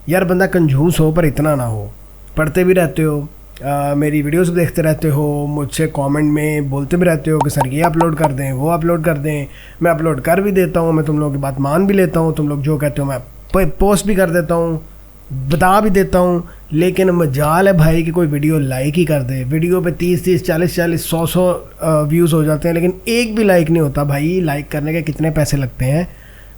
यार बंदा कंजूस हो पर इतना ना हो। पढ़ते भी रहते हो, मेरी वीडियोस भी देखते रहते हो, मुझसे कमेंट में बोलते भी रहते हो कि सर ये अपलोड कर दें, वो अपलोड कर दें। मैं अपलोड कर भी देता हूँ, मैं तुम लोगों की बात मान भी लेता हूँ, तुम लोग जो कहते हो मैं पोस्ट भी कर देता हूँ, बता भी देता हूँ। लेकिन मजाल है भाई कि कोई वीडियो लाइक ही कर दे। वीडियो पे 30 40 100 व्यूज़ हो जाते हैं, लेकिन एक भी लाइक नहीं होता। भाई लाइक करने के कितने पैसे लगते हैं?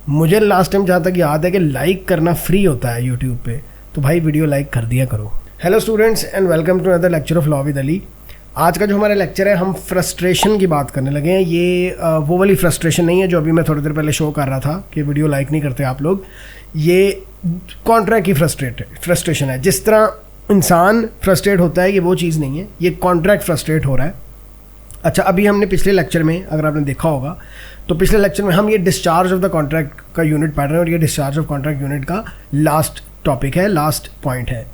मुझे लास्ट टाइम जहाँ तक याद है कि लाइक करना फ्री होता है यूट्यूब पे, तो भाई वीडियो लाइक कर दिया करो। Hello students and welcome to another lecture of law with Ali. आज का जो हमारा लेक्चर है, हम फ्रस्ट्रेशन की बात करने लगे हैं। ये वो वाली फ्रस्ट्रेशन नहीं है जो अभी मैं थोड़ी देर पहले शो कर रहा था कि वीडियो लाइक नहीं करते आप लोग। ये कॉन्ट्रैक्ट की फ्रस्ट्रेशन है। जिस तरह इंसान फ्रस्ट्रेट होता है, ये वो चीज़ नहीं है, ये कॉन्ट्रैक्ट फ्रस्ट्रेट हो रहा है। अच्छा, अभी हमने पिछले लेक्चर में, अगर आपने देखा होगा तो पिछले लेक्चर में हम ये डिस्चार्ज ऑफ द कॉन्ट्रैक्ट का यूनिट पढ़ रहे हैं, और ये डिस्चार्ज ऑफ कॉन्ट्रैक्ट यूनिट का लास्ट टॉपिक है, लास्ट पॉइंट है।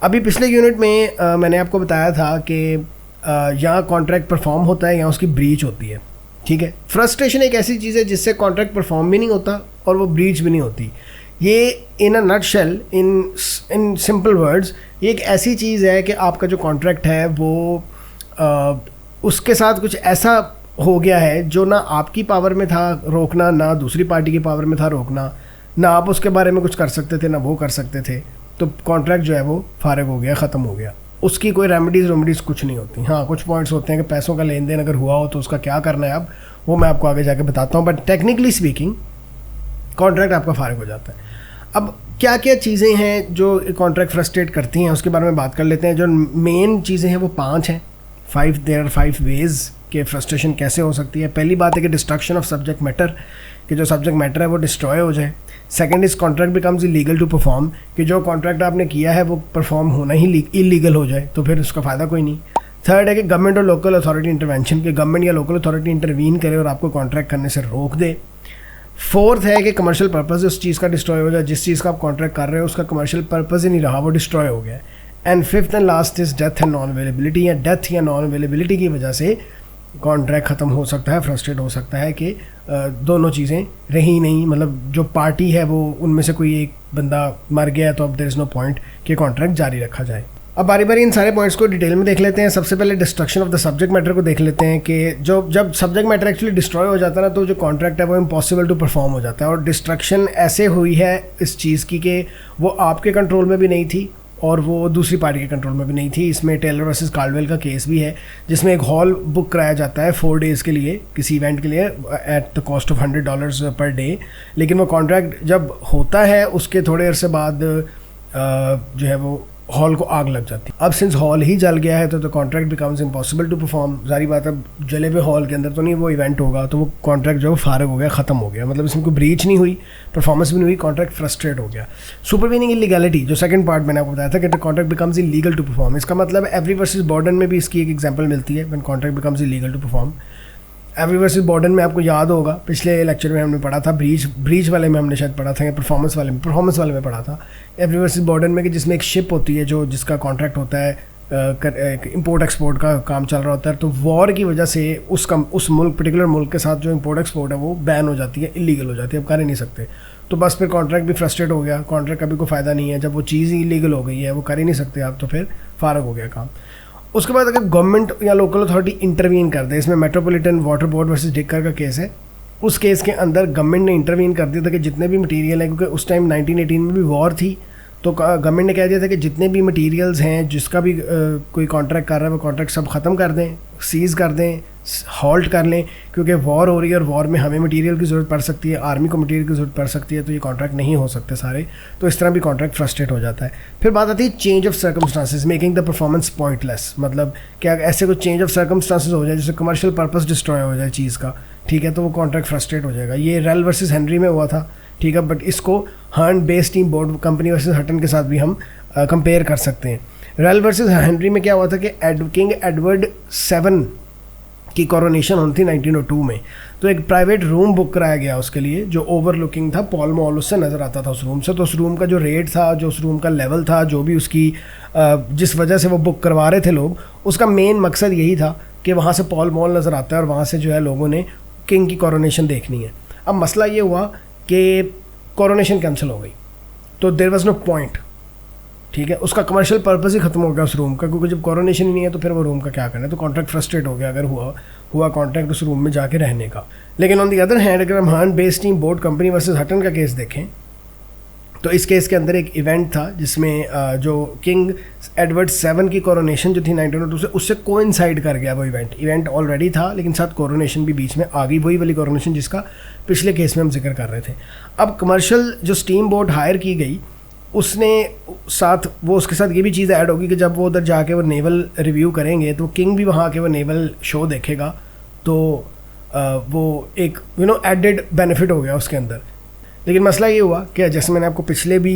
अभी पिछले यूनिट में मैंने आपको बताया था कि यहाँ कॉन्ट्रैक्ट परफॉर्म होता है, यहाँ उसकी ब्रीच होती है। ठीक है, फ्रस्ट्रेशन एक ऐसी चीज़ है जिससे कॉन्ट्रैक्ट परफॉर्म भी नहीं होता और वो ब्रीच भी नहीं होती। ये in a nutshell, in simple words, ये एक ऐसी चीज़ है कि आपका जो कॉन्ट्रैक्ट है वो उसके साथ कुछ ऐसा हो गया है जो ना आपकी पावर में था रोकना, ना दूसरी पार्टी की पावर में था रोकना, ना आप उसके बारे में कुछ कर सकते थे, ना वो कर सकते थे। तो कॉन्ट्रैक्ट जो है वो फारिग हो गया, ख़त्म हो गया। उसकी कोई रेमेडीज़ कुछ नहीं होती। हाँ, कुछ पॉइंट्स होते हैं कि पैसों का लेन देन अगर हुआ हो तो उसका क्या करना है, अब वो मैं आपको आगे जाके बताता हूँ। बट टेक्निकली स्पीकिंग कॉन्ट्रैक्ट आपका फारिग हो जाता है। अब क्या क्या चीज़ें हैं जो कॉन्ट्रैक्ट फ्रस्ट्रेट करती हैं, उसके बारे में बात कर लेते हैं। जो मेन चीज़ें हैं वो 5 हैं। देयर आर 5 वेज के फ्रस्ट्रेशन कैसे हो सकती है। पहली बात है कि डिस्ट्रक्शन ऑफ सब्जेक्ट मैटर, कि जो सब्जेक्ट मैटर है वो डिस्ट्रॉय हो जाए। Second is contract becomes illegal to perform, कि जो कॉन्ट्रैक्ट आपने किया है वो परफॉर्म होना ही इलीगल हो जाए, तो फिर उसका फ़ायदा कोई नहीं। थर्ड है कि गवर्नमेंट और लोकल अथॉरिटी इंटरवेंशन, कि गवर्नमेंट या लोकल अथॉरिटी इंटरवीन करे और आपको कॉन्ट्रैक्ट करने से रोक दे। फोर्थ है कि कमर्शियल पर्पस उस चीज़ का डिस्ट्रॉय हो जाए, जिस चीज़ का आप कॉन्ट्रैक्ट कर रहे हो उसका कमर्शियल पर्पस ही नहीं रहा, वो डिस्ट्रॉय हो गया। And fifth and last is death and non availability, या डेथ या नॉन अवेलेबिलिटी की वजह से कॉन्ट्रैक्ट ख़त्म हो सकता है, फ्रस्ट्रेट हो सकता है कि दोनों चीज़ें रही नहीं। मतलब जो पार्टी है वो, उनमें से कोई एक बंदा मर गया तो अब देयर इज़ नो पॉइंट कि कॉन्ट्रैक्ट जारी रखा जाए। अब बारी बारी इन सारे पॉइंट्स को डिटेल में देख लेते हैं। सबसे पहले destruction of the subject matter को देख लेते हैं कि जब सब्जेक्ट मैटर एक्चुअली डिस्ट्रॉय हो जाता है ना, तो जो कॉन्ट्रैक्ट है वो इम्पॉसिबल टू परफॉर्म हो जाता है। और डिस्ट्रक्शन ऐसे हुई है इस चीज़ की कि वो आपके कंट्रोल में भी नहीं थी और वो दूसरी पार्टी के कंट्रोल में भी नहीं थी। इसमें टेलर वर्सेस कार्डवेल का केस भी है, जिसमें एक हॉल बुक कराया जाता है 4 डेज़ के लिए, किसी इवेंट के लिए, at the cost of $100 per day. लेकिन वो कॉन्ट्रैक्ट जब होता है उसके थोड़े अरसे बाद जो है वो हॉल को आग लग जाती है। अब सिंस हॉल ही जल गया है तो contract becomes impossible to perform. जारी बात है, जले हुए हॉल के अंदर तो नहीं वो इवेंट होगा, तो वो कॉन्ट्रैक्ट जो है फारिग हो गया, ख़त्म हो गया। मतलब इसमें कोई ब्रीच नहीं हुई, परफॉर्मेंस भी नहीं हुई, कॉन्ट्रैक्ट फ्रस्ट्रेट हो गया। सुपरवीनिंग इलीगैलिटी, जो सेकंड पार्ट मैंने आपको बताया था कि contract becomes illegal to perform, इसका मतलब एवरी वर्सेस बॉर्डन में भी इसकी एक एग्जाम्पल मिलती है, when contract becomes illegal to perform. Avery versus Bowden में आपको याद होगा, पिछले लेक्चर में हमने पढ़ा था, ब्रीच वाले में हमने शायद पढ़ा था, या परफॉर्मेंस वाले में पढ़ा था। एवरी वर्सेस बॉर्डन में कि जिसमें एक शिप होती है जो जिसका कॉन्ट्रैक्ट होता है, इंपोर्ट एक्सपोर्ट का काम चल रहा होता है, तो वॉर की वजह से उस मुल्क, पर्टिकुलर मुल्क के साथ जो इंपोर्ट एक्सपोर्ट है वो बैन हो जाती है, इलीगल हो जाती है, अब कर ही नहीं सकते। तो बस फिर कॉन्ट्रैक्ट भी फ्रस्ट्रेट हो गया, कॉन्ट्रैक्ट का भी कोई फ़ायदा नहीं है। जब वो चीज़ ही इलीगल हो गई है, वो कर ही नहीं सकते आप, तो फिर फारिग हो गया काम। उसके बाद अगर गवर्नमेंट या लोकल अथॉरिटी इंटरवीन कर दे, इसमें metropolitan water board versus decker का केस है, उस केस के अंदर गवर्नमेंट ने इंटरवीन कर दिया था कि जितने भी मटेरियल हैं, क्योंकि उस टाइम 1918 में भी वॉर थी, तो गवर्नमेंट ने कह दिया था कि जितने भी मटेरियल्स हैं, जिसका भी कोई कॉन्ट्रैक्ट कर रहा है वो कॉन्ट्रैक्ट सब ख़त्म कर दें, सीज़ कर दें, हॉल्ट कर लें, क्योंकि वॉर हो रही है और वॉर में हमें मटेरियल की ज़रूरत पड़ सकती है, आर्मी को मटेरियल की ज़रूरत पड़ सकती है, तो ये कॉन्ट्रैक्ट नहीं हो सकते सारे। तो इस तरह भी कॉन्ट्रैक्ट फ्रस्ट्रेट हो जाता है। फिर बात आती है change of circumstances making the performance pointless, मतलब क्या ऐसे कोई चेंज ऑफ सर्कमस्टांसेस हो जाए जिससे कमर्शियल पर्पस डिस्ट्रॉय हो जाए चीज़ का, ठीक है, तो वो कॉन्ट्रैक्ट फ्रस्ट्रेट हो जाएगा। ये रेल वर्सेस हेनरी में हुआ था, ठीक है, बट इसको Herne Bay steam boat company versus Hutton के साथ भी हम कंपेयर कर सकते हैं। रेल वर्सेस हेनरी में क्या हुआ था कि किंग एडवर्ड 7 की कोरोनेशन होनी थी 1902 में, तो एक प्राइवेट रूम बुक कराया गया उसके लिए, जो ओवरलुकिंग था पॉल मॉल, उससे नज़र आता था उस रूम से। तो उस रूम का जो रेट था, जो उस रूम का लेवल था, जो भी उसकी जिस वजह से वो बुक करवा रहे थे लोग, उसका मेन मकसद यही था कि वहाँ से पॉल मॉल नज़र आता है और वहाँ से जो है लोगों ने किंग की कोरोनेशन देखनी है। अब मसला ये हुआ कि कोरोनेशन कैंसिल हो गई, तो देयर वाज नो पॉइंट, ठीक है, उसका कमर्शियल पर्पस ही खत्म हो गया उस रूम का, क्योंकि जब कोरोनेशन ही नहीं है तो फिर वो रूम का क्या करना है, तो कॉन्ट्रैक्ट फ्रस्ट्रेट हो गया अगर हुआ कॉन्ट्रैक्ट उस रूम में जाके रहने का। लेकिन ऑन दी अदर हैंड अगर हम Herne Bay steam boat company versus Hutton का केस देखें तो इस केस के अंदर एक इवेंट था जिसमें जो किंग एडवर्ड 7 की कोरोनेशन जो थी 1902 से, उससे कोइंसाइड कर गया वो इवेंट ऑलरेडी था, लेकिन साथ कोरोनेशन भी बीच में आ गई, वही वाली कोरोनेशन जिसका पिछले केस में हम जिक्र कर रहे थे। अब कमर्शियल जो स्टीम बोट हायर की गई उसने साथ वो उसके साथ ये भी चीज़ ऐड होगी कि जब वो उधर जाके वो नेवल रिव्यू करेंगे तो किंग भी वहाँ के वो नेवल शो देखेगा, तो वो एक एडेड बेनिफिट हो गया उसके अंदर। लेकिन मसला ये हुआ कि जैसे मैंने आपको पिछले भी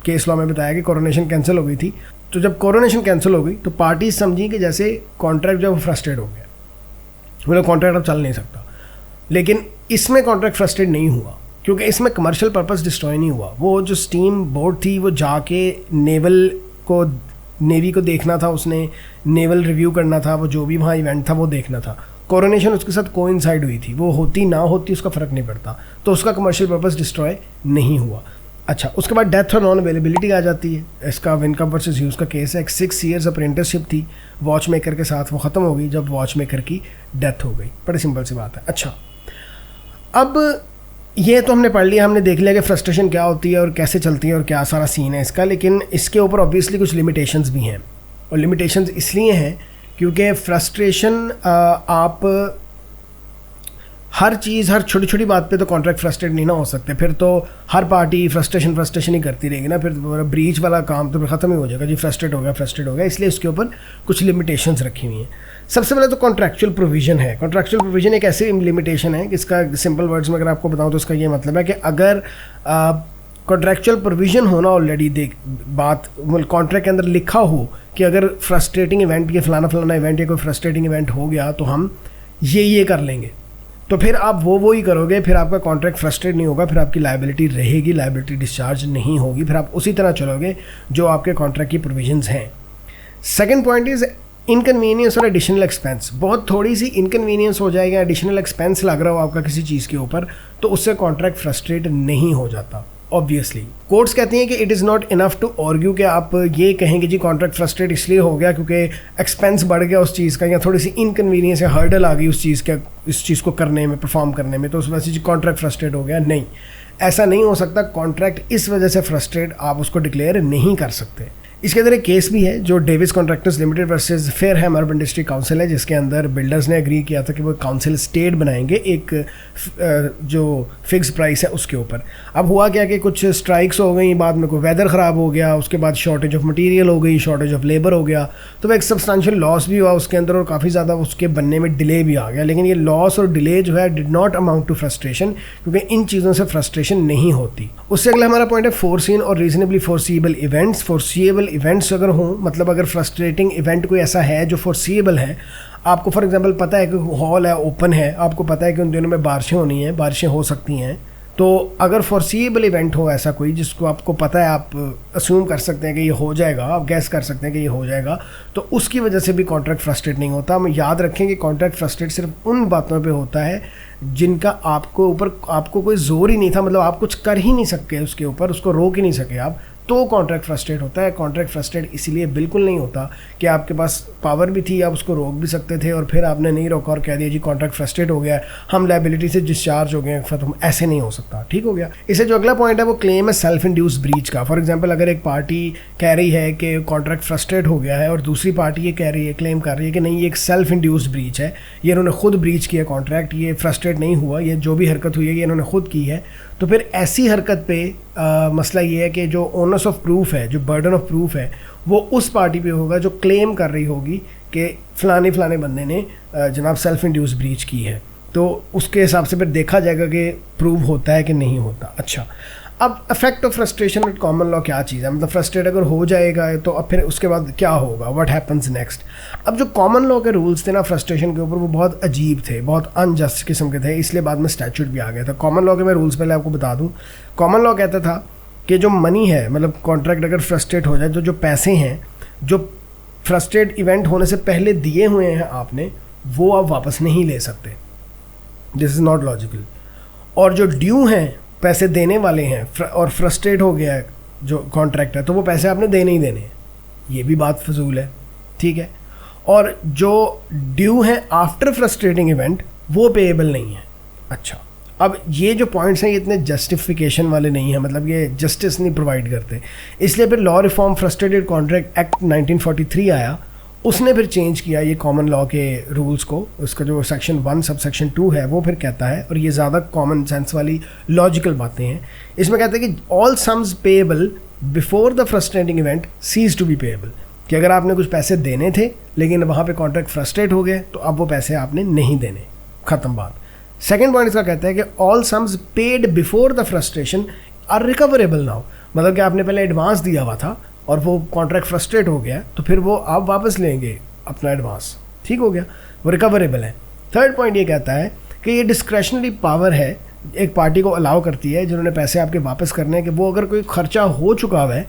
केस लॉ में बताया कि कोरोनेशन कैंसिल हो गई थी, तो जब कोरोनेशन कैंसिल हो गई तो पार्टी समझी कि जैसे कॉन्ट्रैक्ट जो फ्रस्ट्रेट हो गया, मतलब कॉन्ट्रैक्ट अब चल नहीं सकता। लेकिन इसमें कॉन्ट्रैक्ट फ्रस्ट्रेट नहीं हुआ क्योंकि इसमें कमर्शियल पर्पस डिस्ट्रॉय नहीं हुआ। वो जो स्टीम बोट थी वो जाके नेवी को देखना था, उसने नेवल रिव्यू करना था, वो जो भी वहाँ इवेंट था वो देखना था। कोरोनेशन उसके साथ कोइंसाइड हुई थी, वो होती ना होती उसका फ़र्क नहीं पड़ता, तो उसका कमर्शियल पर्पस डिस्ट्रॉय नहीं हुआ। अच्छा, उसके बाद डेथ और नॉन अवेलेबिलिटी आ जाती है। इसका विनकम वर्सेस ह्यूज का केस है। एक 6 ईयर्स अप्रेंटिसशिप थी वॉच मेकर के साथ, वो ख़त्म हो गई जब वॉच मेकर की डेथ हो गई। बड़ी सिंपल सी बात है। अच्छा, अब ये तो हमने पढ़ लिया, हमने देख लिया कि फ्रस्ट्रेशन क्या होती है और कैसे चलती है और क्या सारा सीन है इसका, लेकिन इसके ऊपर ऑब्वियसली कुछ लिमिटेशंस भी हैं। और लिमिटेशंस इसलिए हैं क्योंकि फ्रस्ट्रेशन आप हर चीज़, हर छोटी छोटी बात पे तो कॉन्ट्रैक्ट फ्रस्ट्रेट नहीं ना हो सकते, फिर तो हर पार्टी फ्रस्ट्रेशन ही करती रहेगी ना, फिर ब्रीच वाला काम तो फिर ख़त्म ही हो जाएगा जी, फ्रस्ट्रेट हो गया। इसलिए इसके ऊपर कुछ लिमिटेशंस रखी हुई हैं। सबसे पहले तो कॉन्ट्रैक्चुअल प्रोविज़न है। कॉन्ट्रैक्चुअल प्रोविज़न एक ऐसी लिमिटेशन है कि इसका सिंपल वर्ड्स में अगर आपको बताऊँ तो इसका ये मतलब है कि अगर कॉन्ट्रैक्चुअल प्रोविज़न होना ऑलरेडी बात कॉन्ट्रैक्ट के अंदर लिखा हो कि अगर फ्रस्ट्रेटिंग इवेंट या फलाना इवेंट या कोई फ्रस्ट्रेटिंग इवेंट हो गया तो हम ये कर लेंगे, तो फिर आप वो ही करोगे, फिर आपका कॉन्ट्रैक्ट फ्रस्ट्रेट नहीं होगा, फिर आपकी लायबिलिटी रहेगी, लायबिलिटी डिस्चार्ज नहीं होगी, फिर आप उसी तरह चलोगे जो आपके कॉन्ट्रैक्ट की प्रोविजंस हैं। सेकंड पॉइंट इज़ इनकन्वीनियंस और एडिशनल एक्सपेंस। बहुत थोड़ी सी इनकन्वीनियंस हो जाएगा, एडिशनल एक्सपेंस लग रहा हो आपका किसी चीज़ के ऊपर, तो उससे कॉन्ट्रैक्ट फ्रस्ट्रेट नहीं हो जाता। ऑब्वियसली कोर्ट्स कहती हैं कि it is not enough to argue कि आप ये कहेंगे जी कॉन्ट्रैक्ट फ्रस्ट्रेट इसलिए हो गया क्योंकि एक्सपेंस बढ़ गया उस चीज़ का, या थोड़ी सी इनकन्वीनियंस या हर्डल आ गई इस चीज़ को करने में, परफॉर्म करने में, तो उस वजह से जी कॉन्ट्रैक्ट फ्रस्ट्रेट हो गया। नहीं, ऐसा नहीं हो सकता। कॉन्ट्रैक्ट इस वजह से फ्रस्ट्रेट आप उसको डिक्लेयर नहीं कर सकते। इसके अंदर एक केस भी है जो Davis contractors limited versus Fareham urban district council है, जिसके अंदर बिल्डर्स ने एग्री किया था कि वो काउंसिल स्टेट बनाएंगे एक जो फिक्स प्राइस है उसके ऊपर। अब हुआ क्या कि कुछ स्ट्राइक्स हो गई, बाद में कोई वेदर ख़राब हो गया, उसके बाद शॉर्टेज ऑफ मटेरियल हो गई, शॉर्टेज ऑफ लेबर हो गया, तो एक सब्सटेंशियल लॉस भी हुआ उसके अंदर और काफ़ी ज़्यादा उसके बनने में डिले भी आ गया। लेकिन ये लॉस और डिले जो है did not amount to frustration, क्योंकि इन चीज़ों से फ्रस्ट्रेशन नहीं होती। उससे अगला हमारा पॉइंट है फोरसीन और reasonably foreseeable events. Foreseeable events अगर हों, मतलब अगर फ्रस्ट्रेटिंग इवेंट कोई ऐसा है जो फोरसीएबल है, आपको फॉर एग्जांपल पता है कि हॉल है, ओपन है, आपको पता है कि उन दिनों में बारिशें होनी हैं, बारिशें हो सकती हैं, तो अगर फोरसीएबल इवेंट हो ऐसा कोई जिसको आपको पता है, आप असूम कर सकते हैं कि ये हो जाएगा, आप गैस कर सकते हैं कि ये हो जाएगा, तो उसकी वजह से भी कॉन्ट्रैक्ट फ्रस्ट्रेट नहीं होता। हम याद रखें कि कॉन्ट्रैक्ट फ्रस्ट्रेट सिर्फ उन बातों पे होता है जिनका आपको कोई जोर ही नहीं था, मतलब आप कुछ कर ही नहीं सके उसके ऊपर, उसको रोक ही नहीं सके आप, तो कॉन्ट्रैक्ट फ्रस्ट्रेट होता है। कॉन्ट्रैक्ट फ्रस्ट्रेट इसलिए बिल्कुल नहीं होता कि आपके पास पावर भी थी, आप उसको रोक भी सकते थे और फिर आपने नहीं रोका और कह दिया जी कॉन्ट्रैक्ट फ्रस्ट्रेट हो गया, हम लायबिलिटी से डिस्चार्ज हो गए, खत्म। ऐसे नहीं हो सकता, ठीक हो गया। इसे जो अगला पॉइंट है वो क्लेम है सेल्फ इंड्यूस ब्रीच का। फॉर एग्जाम्पल अगर एक पार्टी कह रही है कि कॉन्ट्रैक्ट फ्रस्ट्रेट हो गया है और दूसरी पार्टी ये कह रही है, क्लेम कर रही है कि नहीं ये एक सेल्फ इंड्यूस ब्रीच है, ये इन्होंने खुद ब्रीच किया कॉन्ट्रैक्ट, ये फ्रस्ट्रेट नहीं हुआ, ये जो भी हरकत हुई है ये इन्होंने खुद की है, तो फिर ऐसी हरकत पे मसला ये है कि जो ओनर्स ऑफ प्रूफ है, जो बर्डन ऑफ प्रूफ है, वो उस पार्टी पे होगा जो क्लेम कर रही होगी कि फलाने बंदे ने जनाब सेल्फ इंड्यूस ब्रीच की है, तो उसके हिसाब से फिर देखा जाएगा कि प्रूव होता है कि नहीं होता। अच्छा, अब effect of frustration with common law क्या चीज़ है, मतलब फ्रस्ट्रेट अगर हो जाएगा तो अब फिर उसके बाद क्या होगा, व्हाट हैपन्स नेक्स्ट। अब जो कॉमन लॉ के रूल्स थे ना फ्रस्ट्रेशन के ऊपर, वो बहुत अजीब थे, बहुत अनजस्ट किस्म के थे, इसलिए बाद में स्टैट्यूट भी आ गया था। कॉमन लॉ के मैं रूल्स पहले आपको बता दूँ। कॉमन लॉ कहता था कि जो मनी है, मतलब कॉन्ट्रैक्ट अगर फ्रस्ट्रेट हो जाए तो जो पैसे हैं जो फ्रस्ट्रेट इवेंट होने से पहले दिए हुए हैं आपने, वो आप वापस नहीं ले सकते, दिस इज़ नॉट लॉजिकल। और जो ड्यू हैं, पैसे देने वाले हैं और फ्रस्ट्रेट हो गया है, जो कॉन्ट्रैक्ट है, तो वो पैसे आपने देने ही देने हैं, ये भी बात फजूल है, ठीक है। और जो ड्यू है आफ्टर फ्रस्ट्रेटिंग इवेंट वो पेएबल नहीं है। अच्छा, अब ये जो पॉइंट्स हैं ये इतने जस्टिफिकेशन वाले नहीं हैं, मतलब ये जस्टिस नहीं प्रोवाइड करते, इसलिए फिर law reform frustrated contract act 1943 आया, उसने फिर चेंज किया ये कॉमन लॉ के रूल्स को। उसका जो सेक्शन 1 सब सेक्शन 2 है वो फिर कहता है, और ये ज़्यादा कॉमन सेंस वाली लॉजिकल बातें हैं, इसमें कहते हैं कि all sums payable before the frustrating event cease to be payable, कि अगर आपने कुछ पैसे देने थे लेकिन वहाँ पे कॉन्ट्रैक्ट फ्रस्ट्रेट हो गए तो अब वो पैसे आपने नहीं देने, ख़त्म बात। सेकेंड पॉइंट इसका कहता है कि all sums paid before the frustration are recoverable now, मतलब कि आपने पहले एडवांस दिया हुआ था और वो कॉन्ट्रैक्ट फ्रस्ट्रेट हो गया तो फिर वो आप वापस लेंगे अपना एडवांस, ठीक हो गया, वो रिकवरेबल है। थर्ड पॉइंट ये कहता है कि ये डिस्क्रेशनरी पावर है, एक पार्टी को अलाउ करती है जिन्होंने पैसे आपके वापस करने हैं, कि वो अगर कोई खर्चा हो चुका हुआ है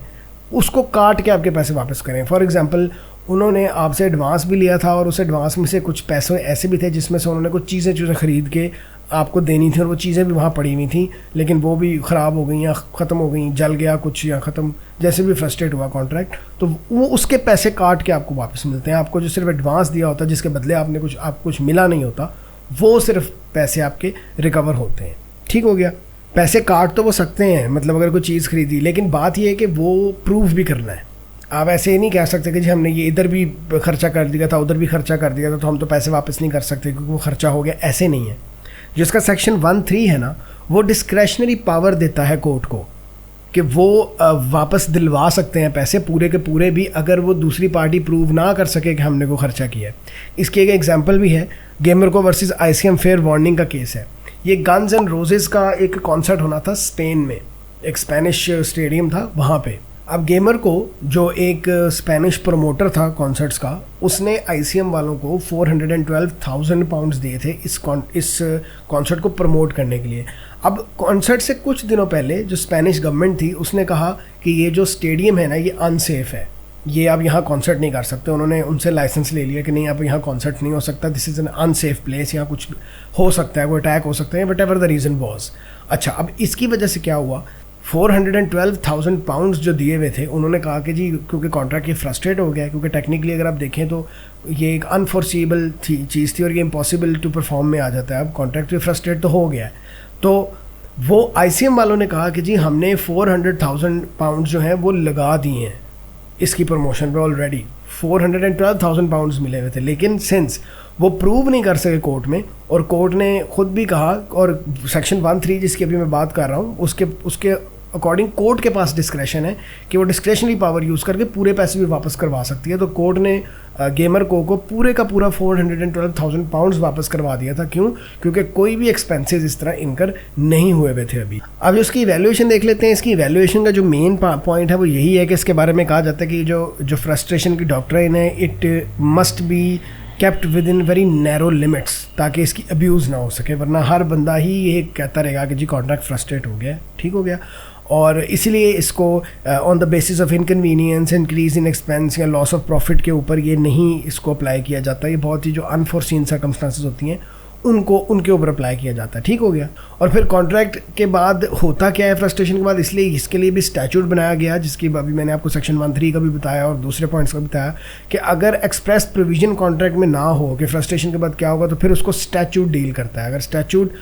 उसको काट के आपके पैसे वापस करें। फॉर एग्जांपल, उन्होंने आपसे एडवांस भी लिया था और उस एडवांस में से कुछ पैसे ऐसे भी थे जिसमें से उन्होंने कुछ चीज़ें ख़रीद के आपको देनी थी और वो चीज़ें भी वहाँ पड़ी हुई थी, लेकिन वो भी ख़राब हो गई या ख़त्म हो गई, जल गया कुछ या ख़त्म, जैसे भी फ्रस्ट्रेट हुआ कॉन्ट्रैक्ट, तो वो उसके पैसे काट के आपको वापस मिलते हैं। आपको जो सिर्फ एडवांस दिया होता है जिसके बदले आपको कुछ मिला नहीं होता, वो सिर्फ पैसे आपके रिकवर होते हैं, ठीक हो गया। पैसे काट तो वो सकते हैं, मतलब अगर कोई चीज़ खरीदी, लेकिन बात ये है कि वो प्रूफ भी करना है। आप ऐसे ही नहीं कह सकते कि जी हमने ये इधर भी खर्चा कर दिया था उधर भी खर्चा कर दिया था तो हम तो पैसे वापस नहीं कर सकते क्योंकि वो खर्चा हो गया, ऐसे नहीं है। जिसका सेक्शन 1(3) है ना, वो डिस्क्रेशनरी पावर देता है कोर्ट को कि वो वापस दिलवा सकते हैं पैसे पूरे के पूरे भी, अगर वो दूसरी पार्टी प्रूव ना कर सके कि हमने को खर्चा किया है। इसकी एक एग्जांपल भी है, गेमरको वर्सेस ICM फेयर वार्निंग का केस है। ये गन्स एंड रोजेस का एक कॉन्सर्ट होना था स्पेन में, एक स्पेनिश स्टेडियम था वहाँ पे। अब गेमर को जो एक स्पेनिश प्रमोटर था कॉन्सर्ट्स का, उसने ICM वालों को 412,000 पाउंड्स दिए थे इस कॉन्सर्ट को प्रमोट करने के लिए। अब कॉन्सर्ट से कुछ दिनों पहले जो स्पेनिश गवर्नमेंट थी उसने कहा कि ये जो स्टेडियम है ना ये अनसेफ है, ये आप यहाँ कॉन्सर्ट नहीं कर सकते। उन्होंने उनसे लाइसेंस ले लिया कि नहीं आप यहाँ कॉन्सर्ट नहीं हो सकता, this is an unsafe place, यहाँ कुछ हो सकता है, कोई अटैक हो सकता है, what ever the reason was. अच्छा, अब इसकी वजह से क्या हुआ, 412,000 पाउंड्स जो दिए हुए थे, उन्होंने कहा कि जी क्योंकि कॉन्ट्रैक्ट ये फ्रस्ट्रेट हो गया, क्योंकि टेक्निकली अगर आप देखें तो ये एक अनफोर्सीबल चीज़ थी और ये इम्पॉसिबल टू परफॉर्म में आ जाता है। अब कॉन्ट्रैक्ट भी फ्रस्ट्रेट तो हो गया है, तो वो ICM वालों ने कहा कि जी हमने 400,000 पाउंड्स जो हैं वो लगा दिए हैं इसकी प्रमोशन पे, ऑलरेडी 412,000 पाउंड्स मिले हुए थे, लेकिन सिंस वो प्रूव नहीं कर सके कोर्ट में, और कोर्ट ने खुद भी कहा, और सेक्शन 1(3) जिसकी अभी मैं बात कर रहा हूँ उसके अकॉर्डिंग कोर्ट के पास डिस्क्रेशन है कि वो डिस्क्रेशनरी पावर यूज़ करके पूरे पैसे भी वापस करवा सकती है। तो कोर्ट ने गेमर को पूरे का पूरा 412,000 पाउंड्स वापस करवा दिया था। क्यों? क्योंकि कोई भी एक्सपेंसेस इस तरह इनकर नहीं हुए हुए थे अभी। अब इसकी वैल्यूएशन देख लेते हैं। इसकी वैल्यूएशन का जो मेन पॉइंट है वो यही है कि इसके बारे में कहा जाता है कि जो फ्रस्ट्रेशन की डॉक्ट्राइन है, it must be kept with in very narrow limits, ताकि इसकी अब्यूज़ ना हो सके, वरना हर बंदा ही ये कहता रहेगा कि जी कॉन्ट्रैक्ट फ्रस्ट्रेट हो गया, ठीक हो गया। और इसीलिए इसको on the basis of inconvenience, increase in expense या लॉस ऑफ प्रॉफिट के ऊपर ये नहीं इसको अप्लाई किया जाता। ये बहुत ही जो अनफोर्सीन सर्कमस्टांसेस होती हैं उनके ऊपर अप्लाई किया जाता है, ठीक हो गया। और फिर कॉन्ट्रैक्ट के बाद होता क्या है फ्रस्ट्रेशन के बाद, इसलिए इसके लिए भी स्टैट्यूट बनाया गया, जिसकी अभी मैंने आपको सेक्शन 1(3) का भी बताया और दूसरे पॉइंट्स का भी बताया कि अगर एक्सप्रेस प्रोविजन कॉन्ट्रैक्ट में ना हो कि फ्रस्ट्रेशन के बाद क्या होगा, तो फिर उसको स्टैट्यूट डील करता है। अगर स्टैट्यूट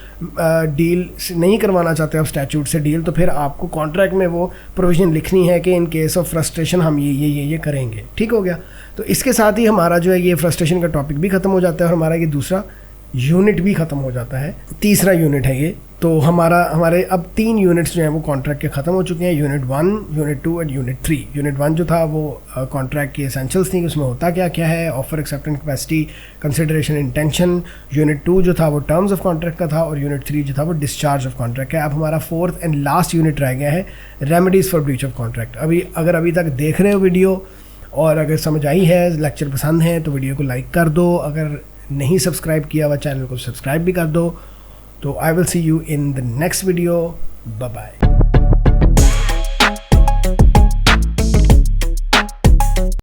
डील नहीं करवाना चाहते आप स्टैट्यूट से डील, तो फिर आपको कॉन्ट्रैक्ट में वो प्रोविजन लिखनी है कि इन केस ऑफ फ्रस्ट्रेशन हम ये करेंगे, ठीक हो गया। तो इसके साथ ही हमारा जो है ये फ्रस्ट्रेशन का टॉपिक भी ख़त्म हो जाता है और हमारा ये दूसरा यूनिट भी ख़त्म हो जाता है। तीसरा यूनिट है ये। तो हमारे अब 3 यूनिट्स जो हैं वो कॉन्ट्रैक्ट के ख़त्म हो चुके हैं, यूनिट 1, यूनिट 2 और यूनिट 3। यूनिट 1 जो था वो कॉन्ट्रैक्ट की एसेंशियल्स थी, उसमें होता क्या है, offer, acceptance, capacity, consideration, intention. Unit 2 जो था वो टर्म्स ऑफ कॉन्ट्रैक्ट का था और यूनिट 3 जो था वो डिस्चार्ज ऑफ कॉन्ट्रैक्ट का। अब हमारा 4th एंड लास्ट यूनिट रह गया है, remedies for breach of contract. अगर अभी तक देख रहे हो वीडियो और अगर समझ आई है, लेक्चर पसंद है, तो वीडियो को लाइक कर दो। अगर नहीं सब्सक्राइब किया हुआ चैनल को सब्सक्राइब भी कर दो। तो I will see you in the next video. Bye bye.